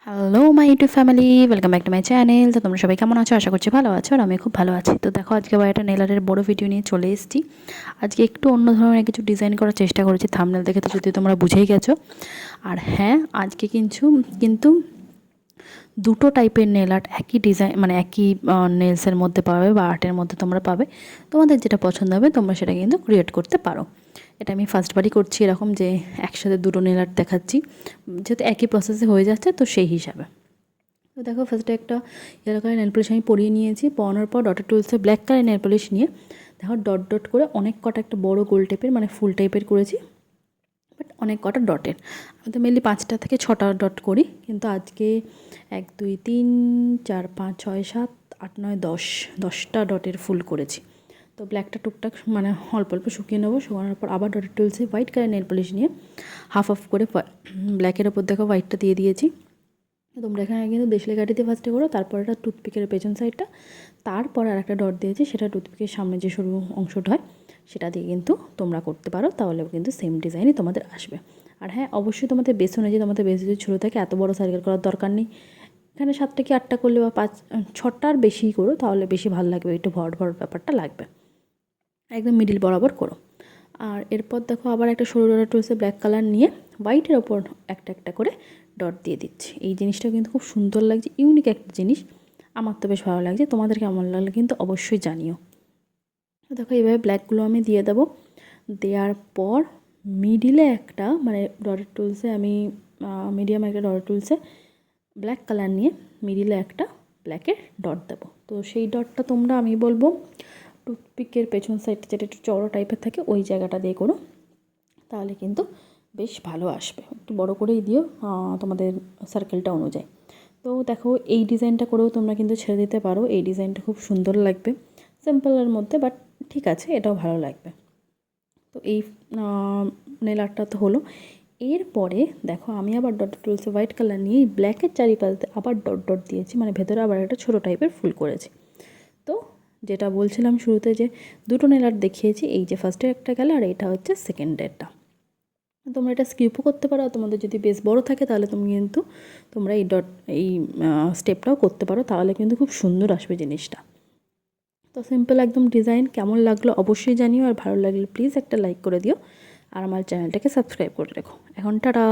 Hello my YouTube family, welcome back to my channel. তো তোমরা সবাই কেমন আছো? আশা করছি ভালো আছো, আর আমি খুব ভালো আছি। তো দেখো, আজকে আবার একটা নেল আর্টের বড় ভিডিও নিয়ে চলে এসেছি। আজকে একটু অন্য ধরনের কিছু ডিজাইন করার চেষ্টা করেছি, থাম্বনেল দেখে তো যদি তোমরা বুঝেই গেছো। আর হ্যাঁ, আজকে কিন্তু দুটো টাইপের নেল আর্ট একই ডিজাইন, মানে একই নেলসের মধ্যে পাবে বা আর্টের মধ্যে তোমরা পাবে। তোমাদের যেটা পছন্দ হবে তোমরা সেটা কিন্তু ক্রিয়েট করতে পারো। এটা আমি ফার্স্টবারই করছি এরকম, যে একসাথে দুটো নেল আর্ট দেখাচ্ছি, যেহেতু একই প্রসেসে হয়ে যাচ্ছে তো সেই হিসাবে। তো দেখো, ফার্স্টে একটা ইয়েলো কালার নেল পলিশ আমি পরিয়ে নিয়েছি। পরানোর পর ডটের টুলসে ব্ল্যাক কালার নেল পলিশ নিয়ে দেখো ডট ডট করে অনেক কটা একটা বড় গোল টাইপের, মানে ফুল টাইপের করেছি, বাট অনেক কটা ডটের। আমি তো মেনলি 5টা থেকে 6টা ডট করি, কিন্তু আজকে 1 2 3 4 5 6 7 8 9 10টা ডটের ফুল করেছি। তো ব্ল্যাকটা টুকটাক মানে অল্প অল্প শুকিয়ে নেবো। শুকানোর পর আবার ডটের টুলসে হোয়াইট কালার নেল পলিশ নিয়ে হাফ হাফ করে ব্ল্যাকের ওপর দেখো হোয়াইটটা দিয়ে দিয়েছি। তোমরা এখানে কিন্তু দেশলাই কাঠি দিয়ে ফার্স্টে করো, তারপর একটা টুথপিকের পেছন সাইডটা, তারপর আর একটা ডট দিয়েছি, সেটা টুথপিকের সামনে যে সরু অংশটা হয় সেটা দিয়ে কিন্তু তোমরা করতে পারো, তাহলেও কিন্তু সেম ডিজাইনই তোমাদের আসবে। আর হ্যাঁ, অবশ্যই তোমাদের বেস অনুযায়ী, তোমাদের বেস যদি ছোটো থাকে এত বড় সার্কেল করার দরকার নেই। এখানে 7টা কি 8টা করলে বা 6টার বেশি করো, তাহলে বেশি ভালো লাগবে, একটু ভরট ভরট ব্যাপারটা লাগবে। একদম মিডিল বরাবর করো। আর এরপর দেখো, আবার একটা সরু ডটের টুলসে ব্ল্যাক কালার নিয়ে হোয়াইটের ওপর একটা একটা করে ডট দিয়ে দিচ্ছি। এই জিনিসটা কিন্তু খুব সুন্দর লাগছে, ইউনিক একটা জিনিস। আমার তো বেশ ভালো লাগছে, তোমাদের কেমন লাগলে কিন্তু অবশ্যই জানিও। দেখো, এইভাবে ব্ল্যাকগুলো আমি দিয়ে দেবো। দেওয়ার পর মিডিলে একটা, মানে ডটের টুলসে আমি মিডিয়াম একটা ডটের টুলসে ব্ল্যাক কালার নিয়ে মিডিলে একটা ব্ল্যাকের ডট দেবো। তো সেই ডটটা তোমরা, আমি বলবো, টুথপিকের পেছন সাইডটা যেটা একটু চওড়া টাইপের থাকে ওই জায়গাটা দিয়ে করো, তাহলে কিন্তু বেশ ভালো আসবে। একটু বড় করেই দিও তোমাদের সার্কেলটা অনুযায়ী। তো দেখো, এই ডিজাইনটা করেও তোমরা কিন্তু ছেড়ে দিতে পারো। এই ডিজাইনটা খুব সুন্দর লাগবে, সিম্পলের মধ্যে, বাট ঠিক আছে, এটাও ভালো লাগবে। তো এই নেল আর্টটা তো হলো। এরপরে দেখো, আমি আবার ডট টুলসে হোয়াইট কালার নিয়ে ব্ল্যাকের চারিপাশে আবার ডট ডট দিয়েছি, মানে ভেতরে আবার একটা ছোটো টাইপের ফুল করেছি। তো যেটা বলছিলাম শুরুতে, যে দুটো নেল আর্ট দেখিয়েছি, এই যে ফার্স্টে একটা গেলে আর এইটা হচ্ছে সেকেন্ডেরটা। তোমরা এটা স্কিপও করতে পারো, তোমাদের যদি বেশ বড় থাকে তাহলে তোমরা এই স্টেপটাও করতে পারো, তাহলে কিন্তু খুব সুন্দর আসবে জিনিসটা। তো সিম্পল একদম ডিজাইন কেমন লাগলো অবশ্যই জানিও, আর ভালো লাগলে প্লিজ একটা লাইক করে দিও, আর আমার চ্যানেলটাকে সাবস্ক্রাইব করে রেখো। এখন টাটা।